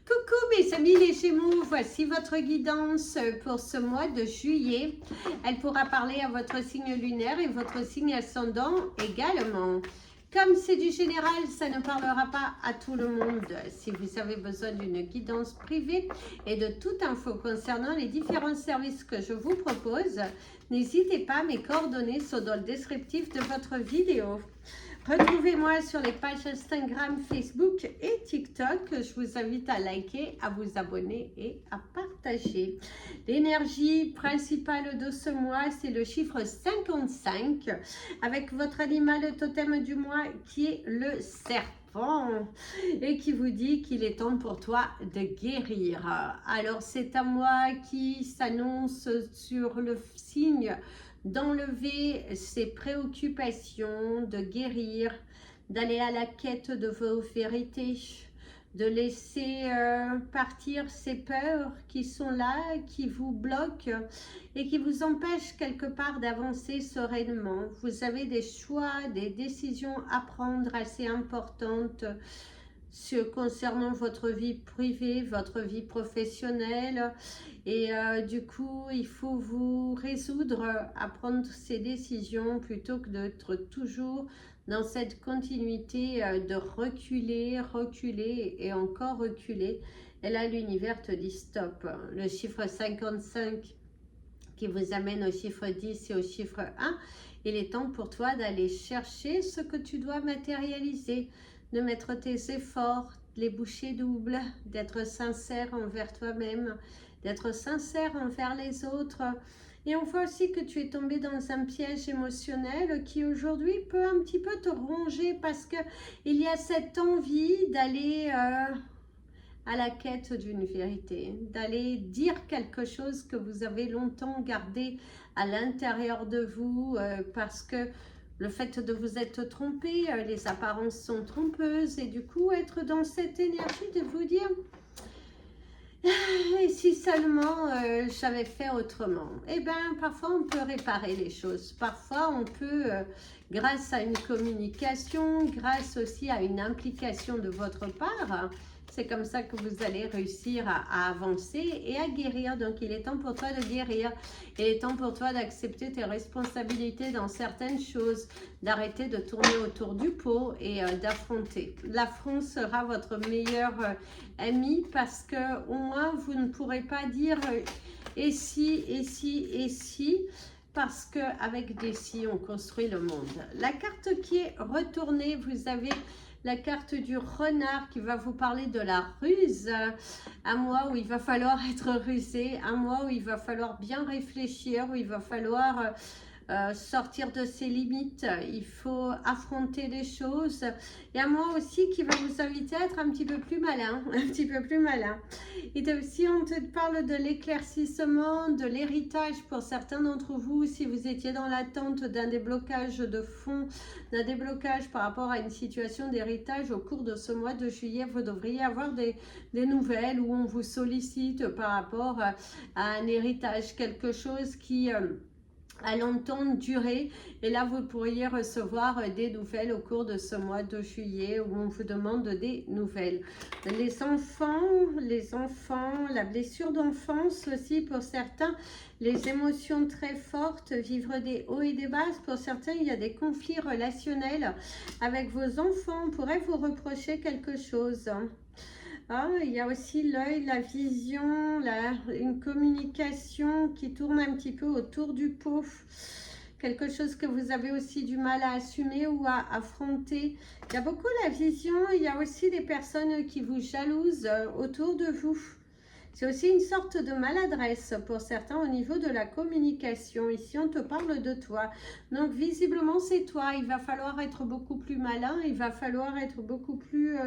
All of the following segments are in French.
Coucou mes amis les Gémeaux, voici votre guidance pour ce mois de juillet. Elle pourra parler à votre signe lunaire et votre signe ascendant également. Comme c'est du général, ça ne parlera pas à tout le monde. Si vous avez besoin d'une guidance privée et de toute info concernant les différents services que je vous propose, n'hésitez pas, mes coordonnées sont dans le descriptif de votre vidéo. Retrouvez-moi sur les pages Instagram, Facebook et TikTok. Je vous invite à liker, à vous abonner et à partager. L'énergie principale de ce mois, c'est le chiffre 55 avec votre animal totem du mois qui est le serpent et qui vous dit qu'il est temps pour toi de guérir. Alors c'est un mois qui s'annonce sur le signe d'enlever ses préoccupations, de guérir, d'aller à la quête de vos vérités, de laisser partir ces peurs qui sont là, qui vous bloquent et qui vous empêchent quelque part d'avancer sereinement. Vous avez des choix, des décisions à prendre assez importantes concernant votre vie privée, votre vie professionnelle. Et du coup, il faut vous résoudre à prendre ces décisions plutôt que d'être toujours dans cette continuité de reculer, reculer et encore reculer. Et là, l'univers te dit stop. Le chiffre 55 qui vous amène au chiffre 10 et au chiffre 1, il est temps pour toi d'aller chercher ce que tu dois matérialiser, de mettre tes efforts, les bouchées doubles, d'être sincère envers toi-même, d'être sincère envers les autres. Et on voit aussi que tu es tombé dans un piège émotionnel qui aujourd'hui peut un petit peu te ronger parce qu'il y a cette envie d'aller à la quête d'une vérité, d'aller dire quelque chose que vous avez longtemps gardé à l'intérieur de vous parce que le fait de vous être trompé, les apparences sont trompeuses et du coup être dans cette énergie de vous dire et si seulement j'avais fait autrement. Eh bien, parfois on peut réparer les choses. Parfois on peut, grâce à une communication, grâce aussi à une implication de votre part, c'est comme ça que vous allez réussir à avancer et à guérir. Donc, il est temps pour toi de guérir. Il est temps pour toi d'accepter tes responsabilités dans certaines choses, d'arrêter de tourner autour du pot et d'affronter. L'affront sera votre meilleur ami parce que au moins, vous ne pourrez pas dire et si, et si, et si. Parce qu'avec des si, on construit le monde. La carte qui est retournée, vous avez la carte du renard qui va vous parler de la ruse, un mois où il va falloir être rusé, un mois où il va falloir bien réfléchir, où il va falloir sortir de ses limites, il faut affronter les choses. Et un mois aussi qui va vous inviter à être un petit peu plus malin, un petit peu plus malin. Et si on te parle de l'éclaircissement, de l'héritage pour certains d'entre vous, si vous étiez dans l'attente d'un déblocage de fonds, d'un déblocage par rapport à une situation d'héritage au cours de ce mois de juillet, vous devriez avoir des nouvelles où on vous sollicite par rapport à un héritage, quelque chose qui à longtemps durée, et là vous pourriez recevoir des nouvelles au cours de ce mois de juillet où on vous demande des nouvelles. Les enfants, la blessure d'enfance aussi pour certains, les émotions très fortes, vivre des hauts et des bas. Pour certains, il y a des conflits relationnels avec vos enfants, on pourrait vous reprocher quelque chose. Ah, il y a aussi l'œil, la vision, une communication qui tourne un petit peu autour du pot. Quelque chose que vous avez aussi du mal à assumer ou à affronter. Il y a beaucoup la vision, il y a aussi des personnes qui vous jalousent autour de vous. C'est aussi une sorte de maladresse pour certains au niveau de la communication. Ici, on te parle de toi. Donc, visiblement, c'est toi. Il va falloir être beaucoup plus malin. Il va falloir être beaucoup plus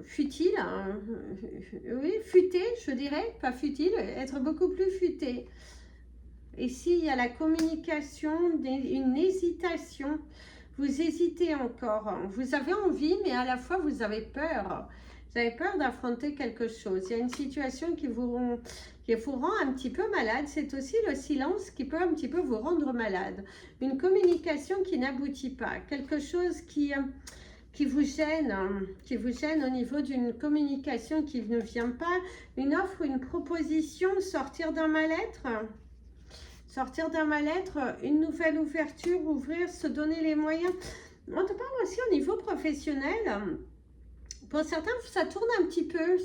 futile. Hein. Oui, futé, je dirais. Pas futile, être beaucoup plus futé. Ici, il y a la communication, une hésitation. Vous hésitez encore. Vous avez envie, mais à la fois, vous avez peur. Vous avez peur d'affronter quelque chose. Il y a une situation qui vous rend un petit peu malade. C'est aussi le silence qui peut un petit peu vous rendre malade. Une communication qui n'aboutit pas. Quelque chose qui qui vous gêne au niveau d'une communication qui ne vient pas, une offre, une proposition, sortir d'un mal-être. Sortir d'un mal-être, une nouvelle ouverture, ouvrir, se donner les moyens. On te parle aussi au niveau professionnel. Pour certains, ça tourne un petit peu,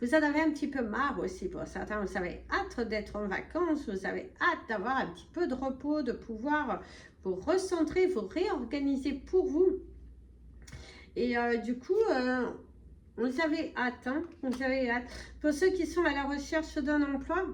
vous en avez un petit peu marre aussi. Pour certains, vous avez hâte d'être en vacances, vous avez hâte d'avoir un petit peu de repos, de pouvoir vous recentrer, vous réorganiser pour vous. Et du coup, vous avez hâte, hein, vous avez hâte. Pour ceux qui sont à la recherche d'un emploi,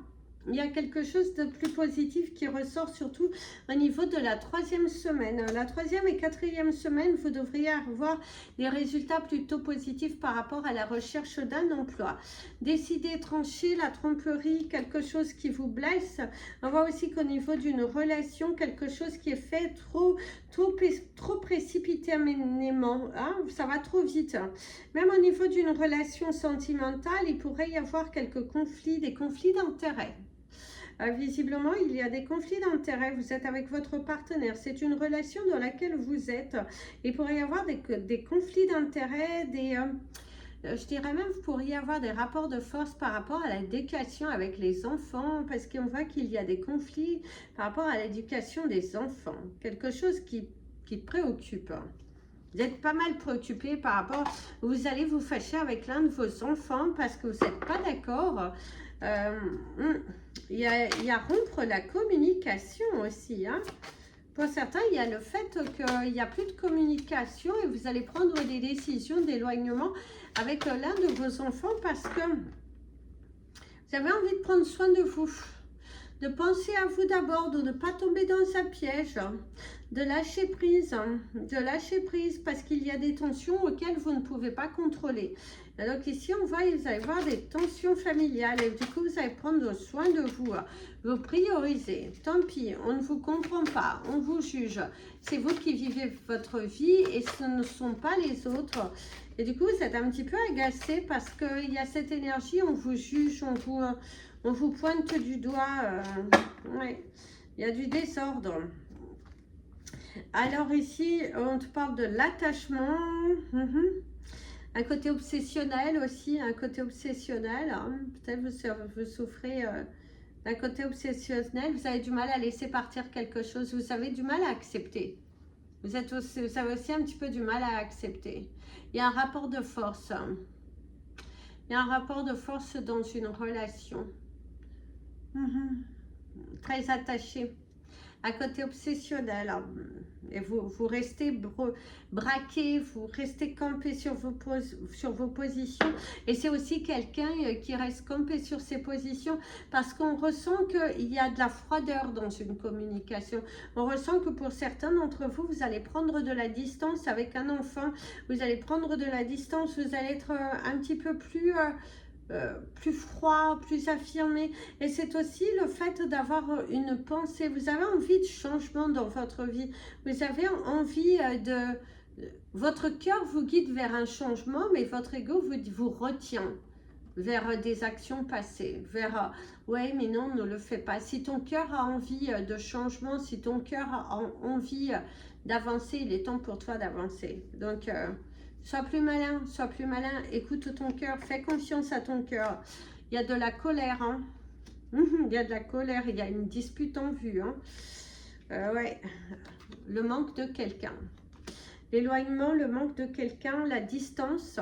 il y a quelque chose de plus positif qui ressort surtout au niveau de la 3e semaine. La 3e et 4e semaine, vous devriez avoir des résultats plutôt positifs par rapport à la recherche d'un emploi. Décider, trancher, la tromperie, quelque chose qui vous blesse. On voit aussi qu'au niveau d'une relation, quelque chose qui est fait trop précipitamment, hein, ça va trop vite. Même au niveau d'une relation sentimentale, il pourrait y avoir quelques conflits, des conflits d'intérêt. Visiblement, il y a des conflits d'intérêt. Vous êtes avec votre partenaire. C'est une relation dans laquelle vous êtes. Il pourrait y avoir des conflits d'intérêt, je dirais même, vous pourriez avoir des rapports de force par rapport à l'éducation avec les enfants, parce qu'on voit qu'il y a des conflits par rapport à l'éducation des enfants. Quelque chose qui préoccupe. Vous êtes pas mal préoccupé par rapport, vous allez vous fâcher avec l'un de vos enfants parce que vous n'êtes pas d'accord. Il y a rompre la communication aussi. Hein. Pour certains, il y a le fait qu'il n'y a plus de communication et vous allez prendre des décisions d'éloignement avec l'un de vos enfants parce que vous avez envie de prendre soin de vous, de penser à vous d'abord, de ne pas tomber dans un piège, de lâcher prise parce qu'il y a des tensions auxquelles vous ne pouvez pas contrôler. Donc ici, on voit, vous allez voir des tensions familiales et du coup, vous allez prendre soin de vous, vous priorisez. Tant pis, on ne vous comprend pas, on vous juge. C'est vous qui vivez votre vie et ce ne sont pas les autres. Et du coup, vous êtes un petit peu agacé parce qu'il y a cette énergie, on vous juge, on vous pointe du doigt. Ouais, il y a du désordre. Alors ici, on te parle de l'attachement. Un côté obsessionnel aussi, un côté obsessionnel. Hein. Peut-être vous souffrez d'un côté obsessionnel. Vous avez du mal à laisser partir quelque chose. Vous avez du mal à accepter. Vous avez aussi un petit peu du mal à accepter. Il y a un rapport de force. Il y a un rapport de force dans une relation. Très attaché. Un côté obsessionnel. Et vous restez braqué, vous restez campé sur vos positions. Et c'est aussi quelqu'un qui reste campé sur ses positions parce qu'on ressent qu'il y a de la froideur dans une communication. On ressent que pour certains d'entre vous, vous allez prendre de la distance avec un enfant. Vous allez prendre de la distance, vous allez être un petit peu plus froid, plus affirmé. Et c'est aussi le fait d'avoir une pensée. Vous avez envie de changement dans votre vie. Vous avez envie votre cœur vous guide vers un changement, mais votre ego vous retient vers des actions passées, vers ouais mais non, ne le fais pas. Si ton cœur a envie de changement, si ton cœur a envie d'avancer, il est temps pour toi d'avancer. Donc sois plus malin, écoute ton cœur, fais confiance à ton cœur. Il y a de la colère, hein. Il y a de la colère, il y a une dispute en vue. Hein. Ouais, le manque de quelqu'un. L'éloignement, le manque de quelqu'un, la distance.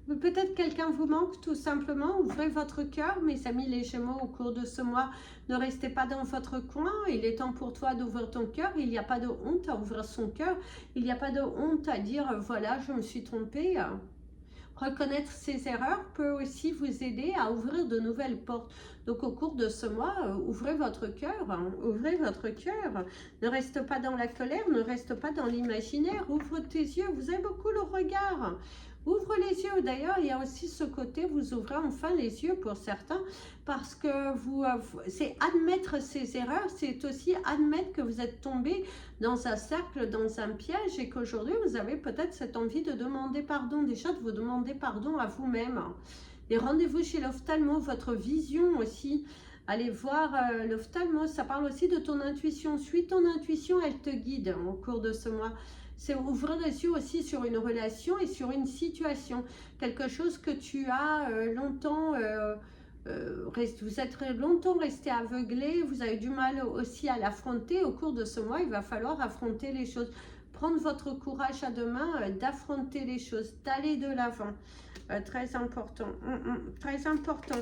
Peut-être quelqu'un vous manque tout simplement. Ouvrez votre cœur, mes amis les Gémeaux, au cours de ce mois. Ne restez pas dans votre coin. Il est temps pour toi d'ouvrir ton cœur. Il n'y a pas de honte à ouvrir son cœur. Il n'y a pas de honte à dire voilà, je me suis trompée. Reconnaître ses erreurs peut aussi vous aider à ouvrir de nouvelles portes. Donc au cours de ce mois, ouvrez votre cœur, hein, ouvrez votre cœur. Ne reste pas dans la colère, ne reste pas dans l'imaginaire. Ouvre tes yeux, vous avez beaucoup le regard. Ouvre les yeux. D'ailleurs, il y a aussi ce côté, vous ouvrez enfin les yeux pour certains, parce que c'est admettre ses erreurs, c'est aussi admettre que vous êtes tombé dans un cercle, dans un piège, et qu'aujourd'hui, vous avez peut-être cette envie de demander pardon, déjà de vous demander pardon à vous-même. Et rendez-vous chez l'ophtalmo, votre vision aussi Allez voir l'ophtalmo, ça parle aussi de ton intuition. Suis ton intuition, elle te guide au cours de ce mois. C'est ouvrir les yeux aussi sur une relation et sur une situation. Quelque chose que tu as longtemps... vous êtes longtemps resté aveuglé, vous avez du mal aussi à l'affronter. Au cours de ce mois, il va falloir affronter les choses. Prendre votre courage à deux mains, d'affronter les choses, d'aller de l'avant. Très important. Très important.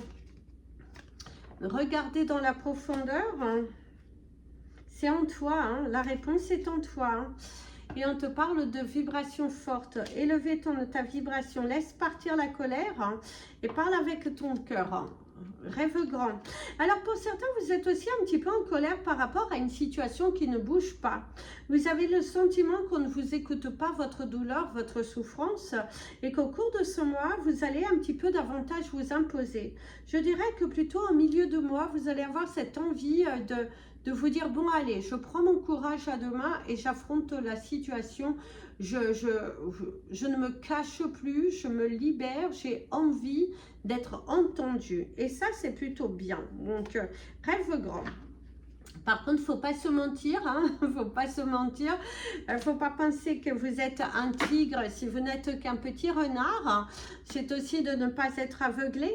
Regardez dans la profondeur. C'est en toi. Hein. La réponse est en toi. Hein. Et on te parle de vibration forte. Élevez ta vibration. Laisse partir la colère. Hein, et parle avec ton cœur. Hein. Rêve grand. Alors pour certains, vous êtes aussi un petit peu en colère par rapport à une situation qui ne bouge pas. Vous avez le sentiment qu'on ne vous écoute pas votre douleur, votre souffrance, et qu'au cours de ce mois, vous allez un petit peu davantage vous imposer. Je dirais que plutôt en milieu de mois, vous allez avoir cette envie de vous dire, bon allez, je prends mon courage à deux mains et j'affronte la situation. Je ne me cache plus, je me libère, j'ai envie d'être entendue. Et ça, c'est plutôt bien. Donc, rêve grand. Par contre, il ne faut pas se mentir, hein, faut pas se mentir. Faut pas penser que vous êtes un tigre si vous n'êtes qu'un petit renard. C'est aussi de ne pas être aveuglé.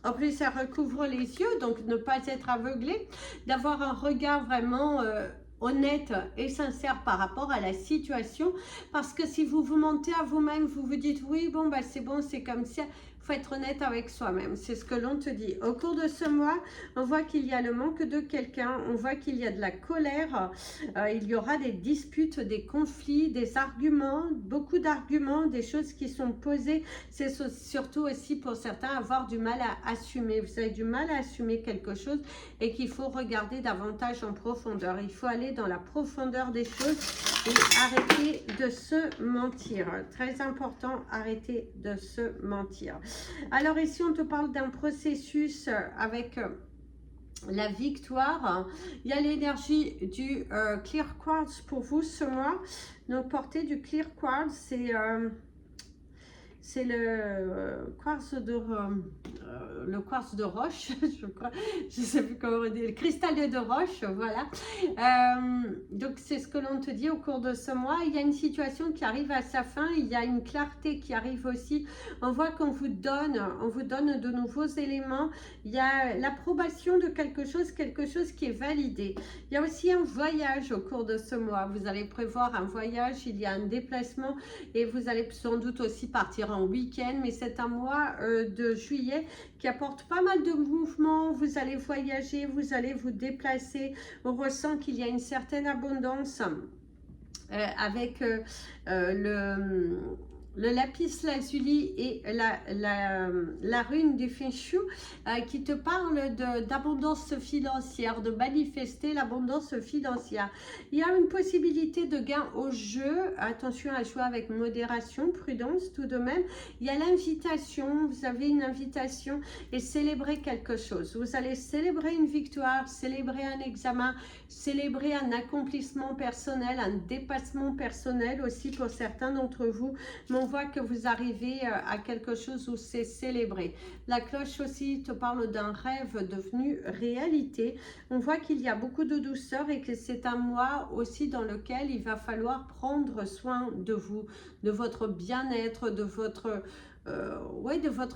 En plus, ça recouvre les yeux, donc ne pas être aveuglé, d'avoir un regard vraiment honnête et sincère par rapport à la situation. Parce que si vous vous mentez à vous-même, vous vous dites, oui, bon, bah, c'est bon, c'est comme ça. Il faut être honnête avec soi-même, c'est ce que l'on te dit. Au cours de ce mois, on voit qu'il y a le manque de quelqu'un, on voit qu'il y a de la colère, il y aura des disputes, des conflits, des arguments, beaucoup d'arguments, des choses qui sont posées. C'est surtout aussi pour certains avoir du mal à assumer. Vous avez du mal à assumer quelque chose et qu'il faut regarder davantage en profondeur. Il faut aller dans la profondeur des choses et arrêter de se mentir. Très important, arrêter de se mentir. Alors ici, on te parle d'un processus avec la victoire. Il y a l'énergie du clear quartz pour vous ce mois. Donc, portez du clear quartz, c'est le quartz de roche, je crois, je ne sais plus comment on dit, le cristal de roche, voilà. Donc c'est ce que l'on te dit au cours de ce mois. Il y a une situation qui arrive à sa fin, il y a une clarté qui arrive aussi. On voit qu'on vous donne de nouveaux éléments. Il y a l'approbation de quelque chose qui est validé. Il y a aussi un voyage au cours de ce mois. Vous allez prévoir un voyage, il y a un déplacement et vous allez sans doute aussi partir en week-end, mais c'est un mois de juillet qui apporte pas mal de mouvements. Vous allez voyager, vous allez vous déplacer. On ressent qu'il y a une certaine abondance avec le lapis lazuli et la rune du Feng Shui qui te parle d'abondance financière, de manifester l'abondance financière. Il y a une possibilité de gain au jeu. Attention à jouer avec modération, prudence tout de même. Il y a l'invitation, vous avez une invitation et célébrer quelque chose. Vous allez célébrer une victoire, célébrer un examen, célébrer un accomplissement personnel, un dépassement personnel aussi pour certains d'entre vous. Mais on voit que vous arrivez à quelque chose où c'est célébré. La cloche aussi te parle d'un rêve devenu réalité. On voit qu'il y a beaucoup de douceur et que c'est un mois aussi dans lequel il va falloir prendre soin de vous, de votre bien-être, de votre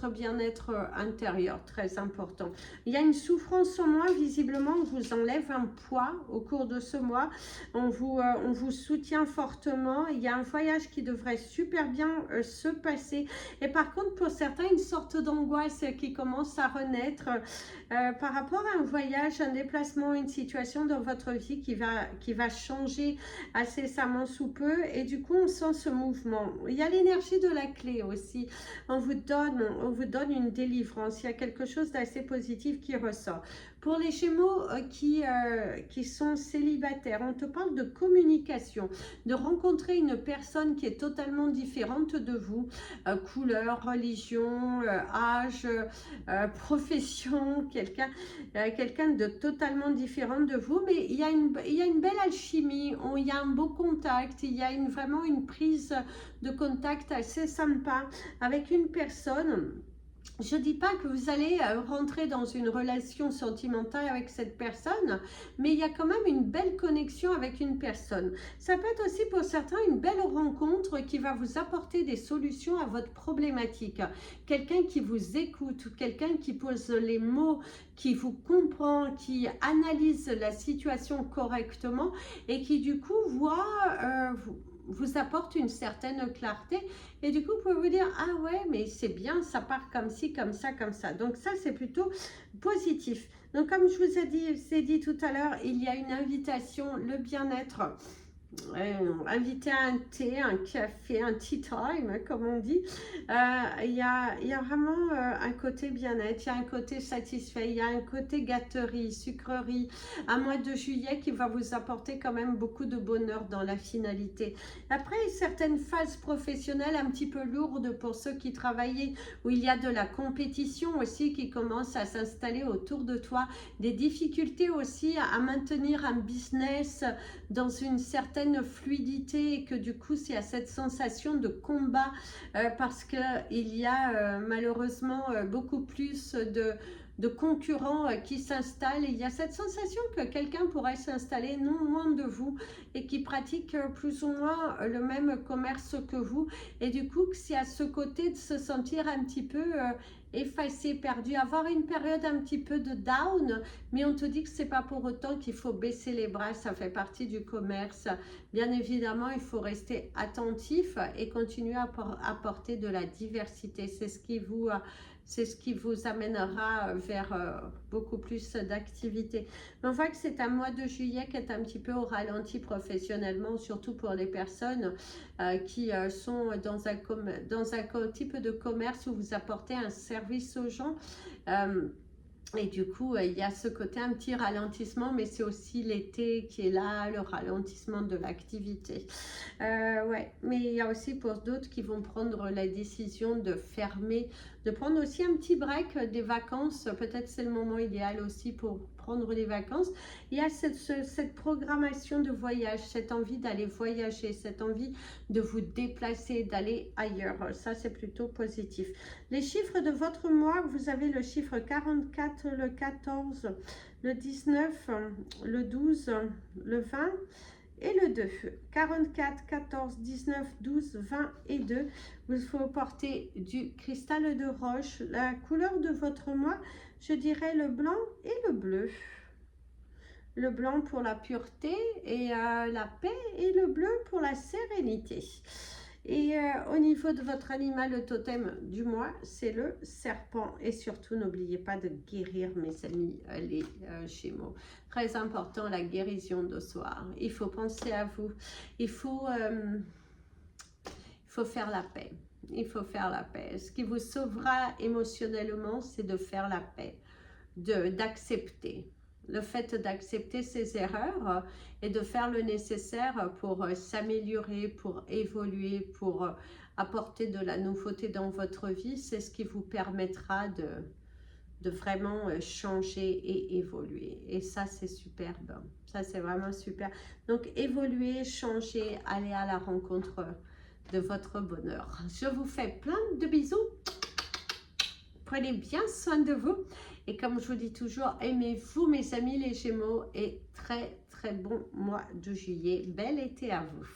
bien-être intérieur, très important. Il y a une souffrance en moins, visiblement, on vous enlève un poids au cours de ce mois, on vous soutient fortement, il y a un voyage qui devrait super bien se passer, et par contre, pour certains, une sorte d'angoisse qui commence à renaître par rapport à un voyage, un déplacement, une situation dans votre vie qui va changer incessamment sous peu, et du coup, on sent ce mouvement. Il y a l'énergie de la clé aussi. On vous donne une délivrance. Il y a quelque chose d'assez positif qui ressort. Pour les Gémeaux qui sont célibataires, on te parle de communication, de rencontrer une personne qui est totalement différente de vous, couleur, religion, âge, profession, quelqu'un de totalement différent de vous, mais il y a une belle alchimie, il y a un beau contact, il y a vraiment une prise de contact assez sympa avec une personne Je ne dis pas que vous allez rentrer dans une relation sentimentale avec cette personne, mais il y a quand même une belle connexion avec une personne. Ça peut être aussi pour certains une belle rencontre qui va vous apporter des solutions à votre problématique. Quelqu'un qui vous écoute, quelqu'un qui pose les mots, qui vous comprend, qui analyse la situation correctement et qui du coup voit... vous apporte une certaine clarté et du coup vous pouvez vous dire ah ouais mais c'est bien, ça part comme ci, comme ça, comme ça. Donc ça c'est plutôt positif. Donc comme je vous ai dit tout à l'heure, il y a une invitation, le bien-être. Inviter à un thé, un café, un tea time, comme on dit. Il y a vraiment un côté bien-être, il y a un côté satisfait, il y a un côté gâterie, sucrerie, un mois de juillet qui va vous apporter quand même beaucoup de bonheur dans la finalité. Après, certaines phases professionnelles un petit peu lourdes pour ceux qui travaillent, où il y a de la compétition aussi qui commence à s'installer autour de toi, des difficultés aussi à maintenir un business dans une certaine fluidité et que du coup c'est à cette sensation de combat parce que il y a malheureusement beaucoup plus de concurrents qui s'installent. Il y a cette sensation que quelqu'un pourrait s'installer non loin de vous et qui pratique plus ou moins le même commerce que vous et du coup c'est à ce côté de se sentir un petit peu effacé, perdu, avoir une période un petit peu de down, mais on te dit que c'est pas pour autant qu'il faut baisser les bras, ça fait partie du commerce. Bien évidemment, il faut rester attentif et continuer à apporter de la diversité. C'est ce qui vous amènera vers beaucoup plus d'activité. On voit que c'est un mois de juillet qui est un petit peu au ralenti professionnellement, surtout pour les personnes qui sont dans un type de commerce où vous apportez un service aux gens. Et du coup, il y a ce côté un petit ralentissement, mais c'est aussi l'été qui est là, le ralentissement de l'activité. Ouais, mais il y a aussi pour d'autres qui vont prendre la décision de fermer, de prendre aussi un petit break des vacances. Peut-être c'est le moment idéal aussi pour prendre des vacances. Il y a cette programmation de voyage, cette envie d'aller voyager, cette envie de vous déplacer, d'aller ailleurs. Ça, c'est plutôt positif. Les chiffres de votre mois, vous avez le chiffre 44, le 14, le 19, le 12, le 20 et le 2. 44, 14, 19, 12, 20 et 2. Vous faut porter du cristal de roche. La couleur de votre mois, je dirais le blanc et le bleu. Le blanc pour la pureté et la paix et le bleu pour la sérénité. Et au niveau de votre animal, le totem du mois, c'est le serpent. Et surtout, n'oubliez pas de guérir, mes amis, les Gémeaux. Très important, la guérison de soi. Il faut penser à vous. Il faut faire la paix. Il faut faire la paix. Ce qui vous sauvera émotionnellement, c'est de faire la paix, d'accepter. Le fait d'accepter ses erreurs et de faire le nécessaire pour s'améliorer, pour évoluer, pour apporter de la nouveauté dans votre vie, c'est ce qui vous permettra de vraiment changer et évoluer. Et ça, c'est superbe. Ça, c'est vraiment super. Donc, évoluer, changer, aller à la rencontre de votre bonheur. Je vous fais plein de bisous. Prenez bien soin de vous. Et comme je vous dis toujours, aimez-vous mes amis les Gémeaux et très très bon mois de juillet. Bel été à vous.